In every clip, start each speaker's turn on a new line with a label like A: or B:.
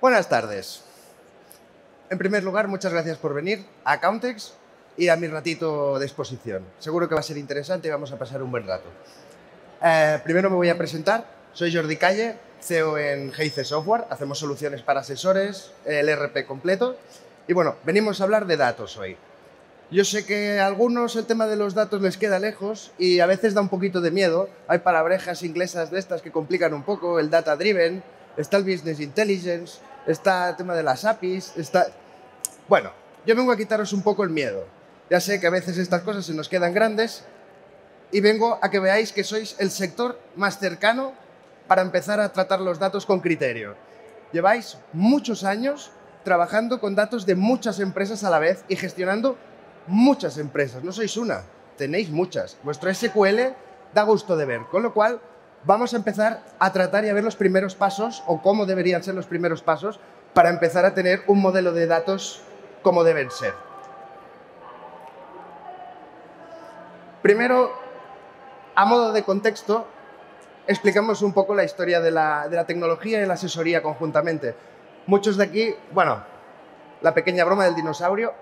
A: Buenas tardes. En primer lugar, muchas gracias por venir a Accountex y a mi ratito de exposición. Seguro que va a ser interesante y vamos a pasar un buen rato. Primero me voy a presentar. Soy Jordi Calle, CEO en GIC Software. Hacemos soluciones para asesores, el ERP completo. Y bueno, venimos a hablar de datos hoy. Yo sé que a algunos el tema de los datos les queda lejos y a veces da un poquito de miedo. Hay palabrejas inglesas de estas que complican un poco, el data driven, está el business intelligence, está el tema de las APIs, está... Bueno, yo vengo a quitaros un poco el miedo. Ya sé que a veces estas cosas se nos quedan grandes y vengo a que veáis que sois el sector más cercano para empezar a tratar los datos con criterio. Lleváis muchos años trabajando con datos de muchas empresas a la vez y gestionando muchas empresas. No sois una, tenéis muchas. Vuestro SQL da gusto de ver, con lo cual vamos a empezar a tratar y a ver los primeros pasos o cómo deberían ser los primeros pasos para empezar a tener un modelo de datos como deben ser. Primero, a modo de contexto, explicamos un poco la historia de la tecnología y la asesoría conjuntamente. Muchos de aquí, bueno, la pequeña broma del dinosaurio.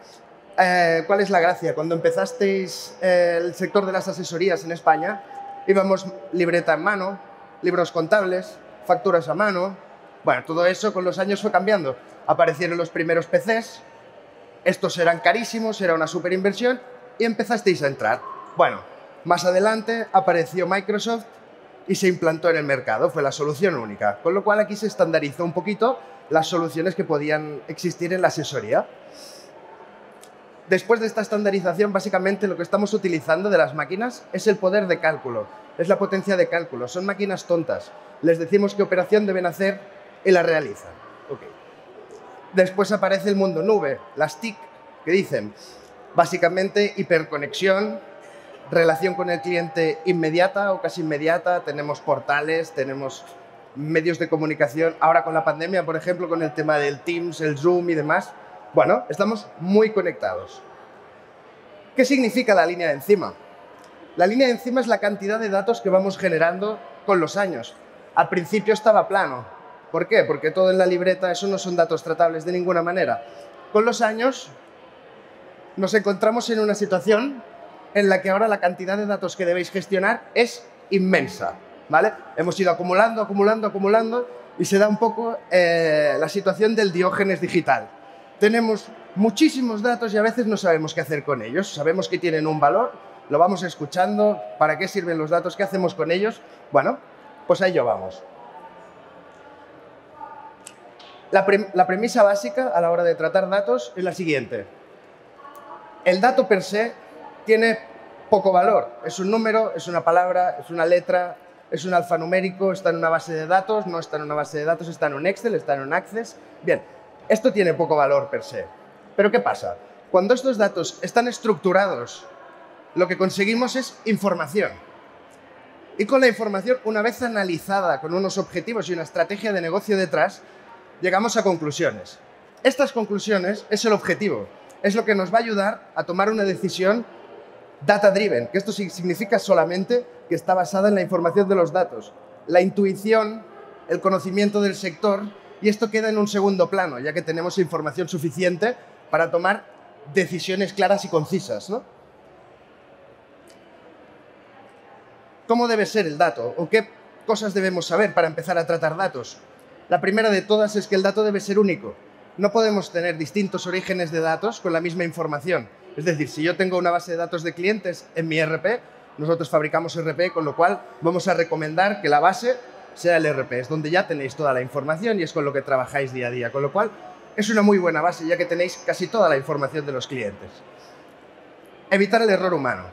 A: ¿Cuál es la gracia? Cuando empezasteis el sector de las asesorías en España, íbamos libreta en mano, libros contables, facturas a mano. Bueno, todo eso con los años fue cambiando. Aparecieron los primeros PCs, estos eran carísimos, era una super inversión y empezasteis a entrar. Bueno, más adelante apareció Microsoft y se implantó en el mercado, fue la solución única. Con lo cual aquí se estandarizó un poquito las soluciones que podían existir en la asesoría. Después de esta estandarización, básicamente lo que estamos utilizando de las máquinas es el poder de cálculo, es la potencia de cálculo, son máquinas tontas. Les decimos qué operación deben hacer y la realizan. Okay. Después aparece el mundo nube, las TIC, que dicen básicamente hiperconexión, relación con el cliente inmediata o casi inmediata, tenemos portales, tenemos medios de comunicación, ahora con la pandemia, por ejemplo, con el tema del Teams, el Zoom y demás. Bueno, estamos muy conectados. ¿Qué significa la línea de encima? La línea de encima es la cantidad de datos que vamos generando con los años. Al principio estaba plano. ¿Por qué? Porque todo en la libreta, eso no son datos tratables de ninguna manera. Con los años nos encontramos en una situación en la que ahora la cantidad de datos que debéis gestionar es inmensa, ¿vale? Hemos ido acumulando, acumulando, acumulando y se da un poco la situación del Diógenes digital. Tenemos muchísimos datos y a veces no sabemos qué hacer con ellos. Sabemos que tienen un valor, lo vamos escuchando, ¿para qué sirven los datos? ¿Qué hacemos con ellos? Bueno, pues a ello vamos. La premisa básica a la hora de tratar datos es la siguiente. El dato per se tiene poco valor. Es un número, es una palabra, es una letra, es un alfanumérico, está en una base de datos, no está en una base de datos, está en un Excel, está en un Access. Bien. Esto tiene poco valor per se. Pero ¿qué pasa? Cuando estos datos están estructurados, lo que conseguimos es información. Y con la información, una vez analizada con unos objetivos y una estrategia de negocio detrás, llegamos a conclusiones. Estas conclusiones es el objetivo. Es lo que nos va a ayudar a tomar una decisión data-driven, que esto significa solamente que está basada en la información de los datos. La intuición, el conocimiento del sector. Y esto queda en un segundo plano, ya que tenemos información suficiente para tomar decisiones claras y concisas, ¿no? ¿Cómo debe ser el dato? ¿O qué cosas debemos saber para empezar a tratar datos? La primera de todas es que el dato debe ser único. No podemos tener distintos orígenes de datos con la misma información. Es decir, si yo tengo una base de datos de clientes en mi ERP, nosotros fabricamos ERP, con lo cual vamos a recomendar que la base sea el ERP, es donde ya tenéis toda la información y es con lo que trabajáis día a día, con lo cual es una muy buena base ya que tenéis casi toda la información de los clientes. Evitar el error humano.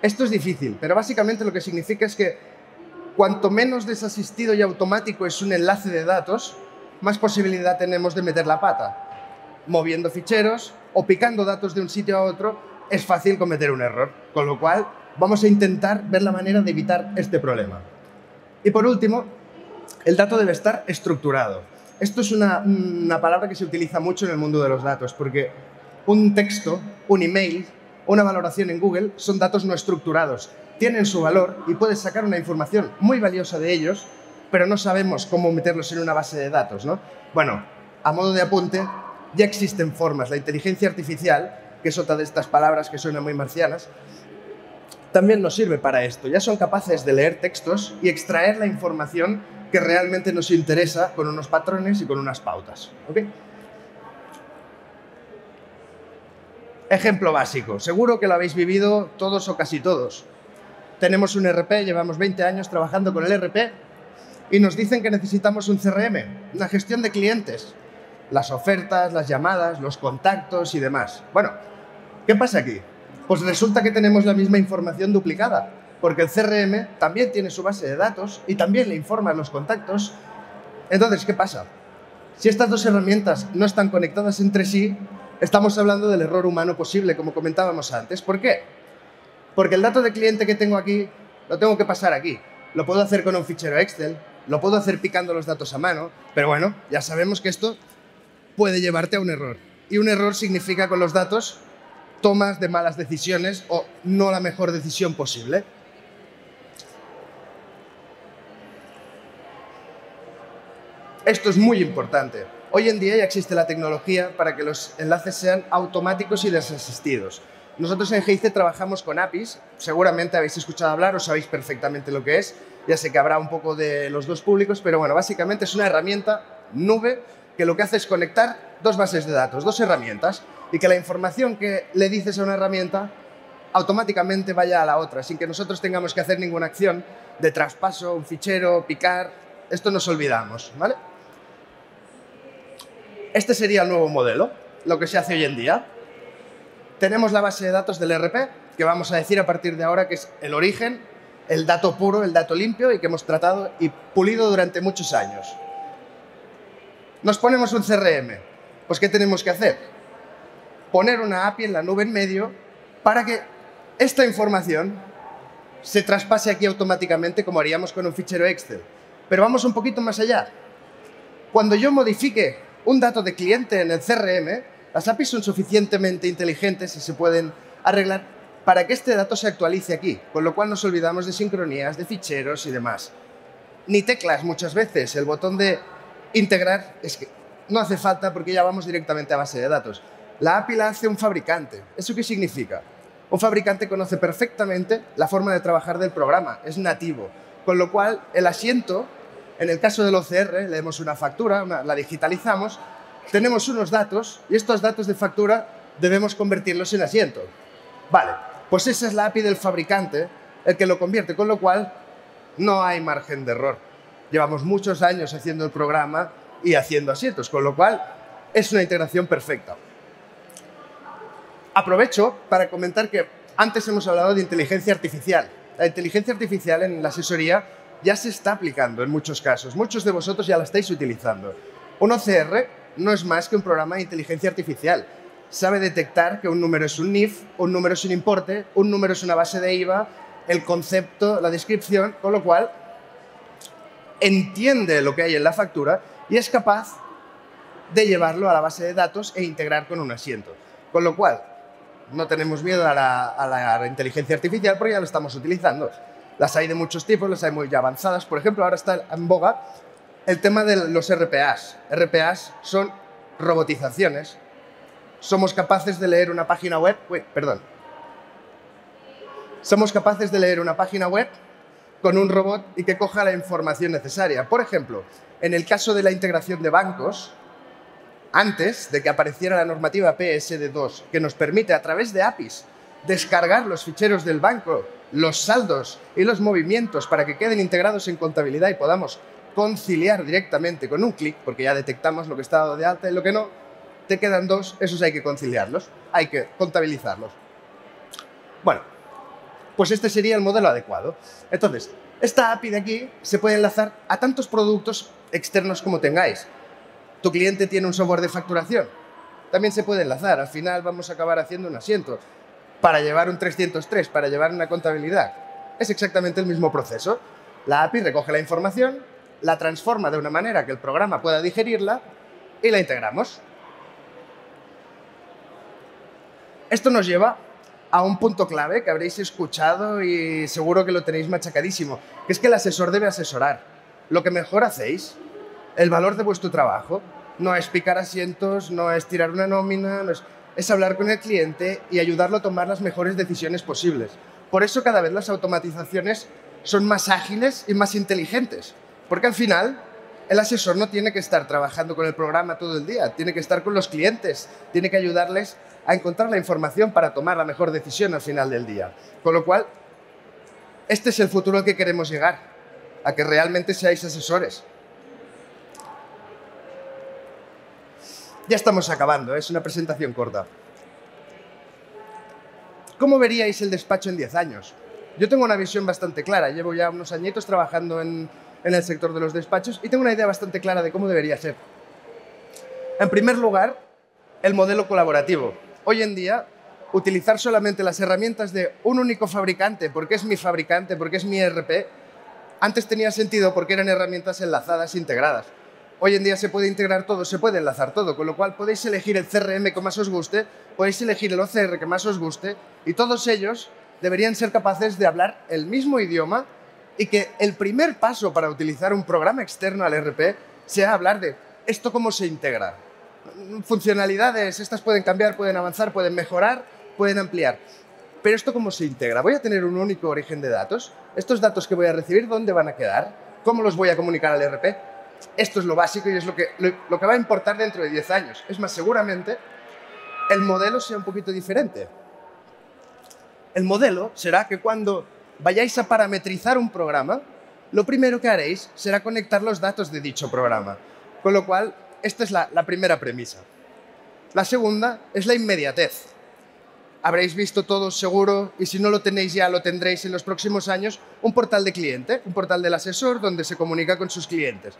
A: Esto es difícil, pero básicamente lo que significa es que cuanto menos desasistido y automático es un enlace de datos, más posibilidad tenemos de meter la pata. Moviendo ficheros o picando datos de un sitio a otro es fácil cometer un error, con lo cual vamos a intentar ver la manera de evitar este problema. Y por último, el dato debe estar estructurado. Esto es una palabra que se utiliza mucho en el mundo de los datos, porque un texto, un email, una valoración en Google son datos no estructurados. Tienen su valor y puedes sacar una información muy valiosa de ellos, pero no sabemos cómo meterlos en una base de datos, ¿no? Bueno, a modo de apunte, ya existen formas. La inteligencia artificial, que es otra de estas palabras que suenan muy marcianas, también nos sirve para esto. Ya son capaces de leer textos y extraer la información que realmente nos interesa con unos patrones y con unas pautas. ¿Ok? Ejemplo básico. Seguro que lo habéis vivido todos o casi todos. Tenemos un ERP, llevamos 20 años trabajando con el ERP y nos dicen que necesitamos un CRM, una gestión de clientes, las ofertas, las llamadas, los contactos y demás. Bueno, ¿qué pasa aquí? Pues resulta que tenemos la misma información duplicada, porque el CRM también tiene su base de datos y también le informa los contactos. Entonces, ¿qué pasa? Si estas dos herramientas no están conectadas entre sí, estamos hablando del error humano posible, como comentábamos antes. ¿Por qué? Porque el dato de cliente que tengo aquí, lo tengo que pasar aquí. Lo puedo hacer con un fichero Excel, lo puedo hacer picando los datos a mano, pero bueno, ya sabemos que esto puede llevarte a un error. Y un error significa con los datos tomas de malas decisiones o no la mejor decisión posible. Esto es muy importante. Hoy en día ya existe la tecnología para que los enlaces sean automáticos y desasistidos. Nosotros en GIC trabajamos con APIs, seguramente habéis escuchado hablar o sabéis perfectamente lo que es. Ya sé que habrá un poco de los dos públicos, pero bueno, básicamente es una herramienta nube que lo que hace es conectar dos bases de datos, dos herramientas, y que la información que le dices a una herramienta automáticamente vaya a la otra, sin que nosotros tengamos que hacer ninguna acción de traspaso, un fichero, picar. Esto nos olvidamos, ¿vale? Este sería el nuevo modelo, lo que se hace hoy en día. Tenemos la base de datos del ERP, que vamos a decir a partir de ahora que es el origen, el dato puro, el dato limpio y que hemos tratado y pulido durante muchos años. Nos ponemos un CRM. Pues, ¿qué tenemos que hacer? Poner una API en la nube en medio para que esta información se traspase aquí automáticamente como haríamos con un fichero Excel. Pero vamos un poquito más allá. Cuando yo modifique un dato de cliente en el CRM, las APIs son suficientemente inteligentes y se pueden arreglar para que este dato se actualice aquí, con lo cual nos olvidamos de sincronías, de ficheros y demás. Ni teclas muchas veces, el botón de integrar es que no hace falta porque ya vamos directamente a base de datos. La API la hace un fabricante. ¿Eso qué significa? Un fabricante conoce perfectamente la forma de trabajar del programa, es nativo, con lo cual el asiento, en el caso del OCR, leemos una factura, la digitalizamos, tenemos unos datos y estos datos de factura debemos convertirlos en asiento. Vale, pues esa es la API del fabricante, el que lo convierte, con lo cual no hay margen de error. Llevamos muchos años haciendo el programa y haciendo asientos, con lo cual es una integración perfecta. Aprovecho para comentar que antes hemos hablado de inteligencia artificial. La inteligencia artificial en la asesoría ya se está aplicando en muchos casos. Muchos de vosotros ya la estáis utilizando. Un OCR no es más que un programa de inteligencia artificial. Sabe detectar que un número es un NIF, un número es un importe, un número es una base de IVA, el concepto, la descripción, con lo cual entiende lo que hay en la factura y es capaz de llevarlo a la base de datos e integrar con un asiento. Con lo cual, no tenemos miedo a la inteligencia artificial porque ya lo estamos utilizando. Las hay de muchos tipos, las hay muy avanzadas. Por ejemplo, ahora está en boga el tema de los RPAs. RPAs son robotizaciones. Somos capaces de leer una página web... Somos capaces de leer una página web con un robot y que coja la información necesaria. Por ejemplo, en el caso de la integración de bancos, antes de que apareciera la normativa PSD2, que nos permite a través de APIs descargar los ficheros del banco, los saldos y los movimientos para que queden integrados en contabilidad y podamos conciliar directamente con un clic, porque ya detectamos lo que está dado de alta y lo que no, te quedan dos, esos hay que conciliarlos, hay que contabilizarlos. Bueno, pues este sería el modelo adecuado. Entonces, esta API de aquí se puede enlazar a tantos productos externos como tengáis. Tu cliente tiene un software de facturación, también se puede enlazar. Al final vamos a acabar haciendo un asiento para llevar un 303, para llevar una contabilidad. Es exactamente el mismo proceso. La API recoge la información, la transforma de una manera que el programa pueda digerirla y la integramos. Esto nos lleva a un punto clave que habréis escuchado y seguro que lo tenéis machacadísimo, que es que el asesor debe asesorar. lo que mejor hacéis, el valor de vuestro trabajo. No es picar asientos, no es tirar una nómina, es hablar con el cliente y ayudarlo a tomar las mejores decisiones posibles. Por eso cada vez las automatizaciones son más ágiles y más inteligentes, porque al final el asesor no tiene que estar trabajando con el programa todo el día, tiene que estar con los clientes, tiene que ayudarles a encontrar la información para tomar la mejor decisión al final del día. Con lo cual, este es el futuro al que queremos llegar, a que realmente seáis asesores. Ya estamos acabando, es una presentación corta. ¿Cómo veríais el despacho en 10 años? Yo tengo una visión bastante clara, llevo ya unos añitos trabajando en el sector de los despachos y tengo una idea bastante clara de cómo debería ser. En primer lugar, el modelo colaborativo. Hoy en día, utilizar solamente las herramientas de un único fabricante, porque es mi fabricante, porque es mi ERP, antes tenía sentido porque eran herramientas enlazadas, integradas. Hoy en día se puede integrar todo, se puede enlazar todo, con lo cual podéis elegir el CRM que más os guste, podéis elegir el OCR que más os guste y todos ellos deberían ser capaces de hablar el mismo idioma y que el primer paso para utilizar un programa externo al ERP sea hablar de esto cómo se integra. Funcionalidades, estas pueden cambiar, pueden avanzar, pueden mejorar, pueden ampliar. Pero esto cómo se integra. ¿Voy a tener un único origen de datos? ¿Estos datos que voy a recibir, dónde van a quedar? ¿Cómo los voy a comunicar al ERP? Esto es lo básico y es lo que va a importar dentro de 10 años. Es más, seguramente el modelo sea un poquito diferente. El modelo será que cuando vayáis a parametrizar un programa, lo primero que haréis será conectar los datos de dicho programa. Con lo cual, esta es la primera premisa. La segunda es la inmediatez. Habréis visto todos seguro, y si no lo tenéis ya lo tendréis en los próximos años, un portal de cliente, un portal del asesor donde se comunica con sus clientes.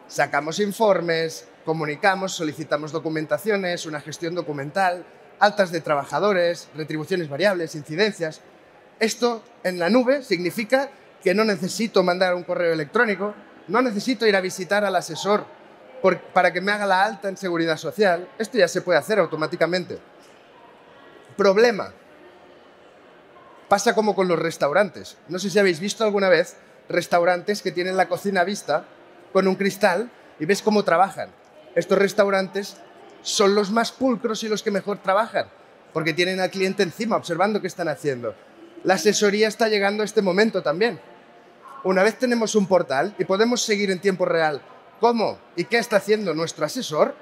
A: Sacamos informes, comunicamos, solicitamos documentaciones, una gestión documental, altas de trabajadores, retribuciones variables, incidencias. Esto en la nube significa que no necesito mandar un correo electrónico, no necesito ir a visitar al asesor para que me haga la alta en seguridad social. Esto ya se puede hacer automáticamente. Problema. Pasa como con los restaurantes. No sé si habéis visto alguna vez restaurantes que tienen la cocina vista con un cristal y ves cómo trabajan. Estos restaurantes son los más pulcros y los que mejor trabajan, porque tienen al cliente encima observando qué están haciendo. La asesoría está llegando a este momento también. Una vez tenemos un portal y podemos seguir en tiempo real cómo y qué está haciendo nuestro asesor,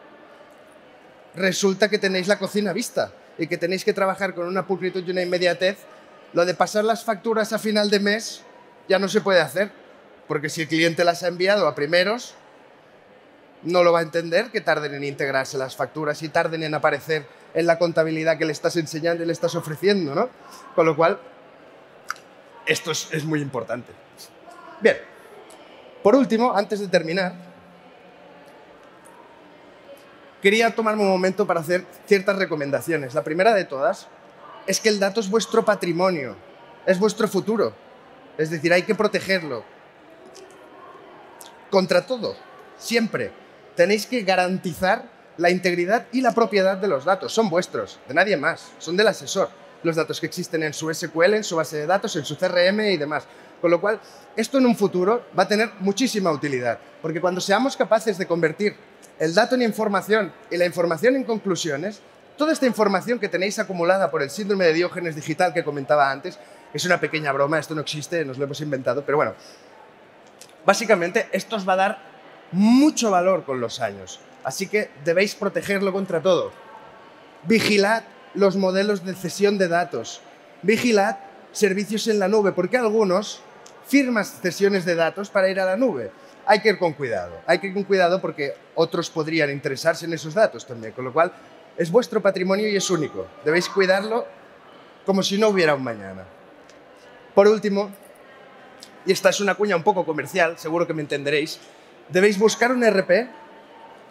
A: resulta que tenéis la cocina vista y que tenéis que trabajar con una pulcritud y una inmediatez. Lo de pasar las facturas a final de mes ya no se puede hacer, porque si el cliente las ha enviado a primeros, no lo va a entender, que tarden en integrarse las facturas y tarden en aparecer en la contabilidad que le estás enseñando y le estás ofreciendo, ¿no? Con lo cual, esto es muy importante. Bien, por último, antes de terminar, quería tomarme un momento para hacer ciertas recomendaciones. La primera de todas es que el dato es vuestro patrimonio, es vuestro futuro. Es decir, hay que protegerlo. Contra todo, siempre. Tenéis que garantizar la integridad y la propiedad de los datos. Son vuestros, de nadie más, son del asesor. Los datos que existen en su SQL, en su base de datos, en su CRM y demás. Con lo cual, esto en un futuro va a tener muchísima utilidad. Porque cuando seamos capaces de convertir el dato en información y la información en conclusiones, toda esta información que tenéis acumulada por el síndrome de Diógenes digital que comentaba antes, es una pequeña broma, esto no existe, nos lo hemos inventado, pero bueno, básicamente esto os va a dar mucho valor con los años, así que debéis protegerlo contra todo. Vigilad los modelos de cesión de datos, vigilad servicios en la nube, porque algunos firman cesiones de datos para ir a la nube. Hay que ir con cuidado porque otros podrían interesarse en esos datos también, con lo cual es vuestro patrimonio y es único. Debéis cuidarlo como si no hubiera un mañana. Por último, y esta es una cuña un poco comercial, seguro que me entenderéis, debéis buscar un ERP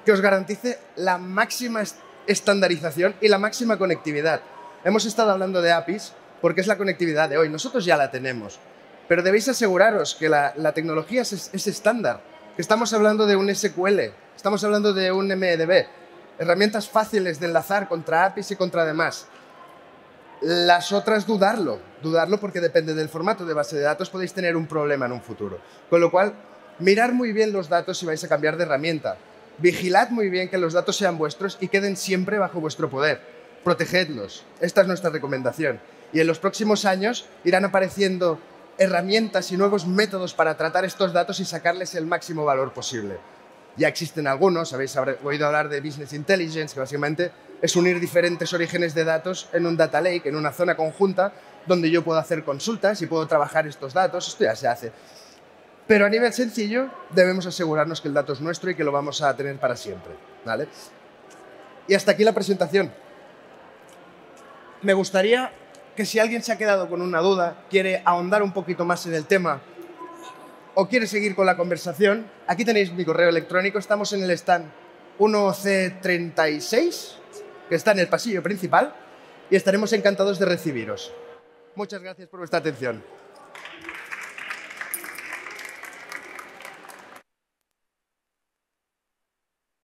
A: que os garantice la máxima estandarización y la máxima conectividad. Hemos estado hablando de APIs porque es la conectividad de hoy. Nosotros ya la tenemos, pero debéis aseguraros que la tecnología es estándar, que estamos hablando de un SQL, estamos hablando de un MDB, herramientas fáciles de enlazar contra APIs y contra demás. Las otras, dudarlo porque depende del formato de base de datos, podéis tener un problema en un futuro. Con lo cual, Mirar muy bien los datos si vais a cambiar de herramienta. Vigilad muy bien que los datos sean vuestros y queden siempre bajo vuestro poder. Protegedlos. Esta es nuestra recomendación. Y en los próximos años irán apareciendo herramientas y nuevos métodos para tratar estos datos y sacarles el máximo valor posible. Ya existen algunos, habéis oído hablar de Business Intelligence, que básicamente es unir diferentes orígenes de datos en un data lake, en una zona conjunta, donde yo puedo hacer consultas y puedo trabajar estos datos. Esto ya se hace. Pero a nivel sencillo, debemos asegurarnos que el dato es nuestro y que lo vamos a tener para siempre, ¿vale? Y hasta aquí la presentación. Me gustaría que si alguien se ha quedado con una duda, quiere ahondar un poquito más en el tema o quiere seguir con la conversación, aquí tenéis mi correo electrónico. Estamos en el stand 1C36, que está en el pasillo principal, y estaremos encantados de recibiros. Muchas gracias por vuestra atención.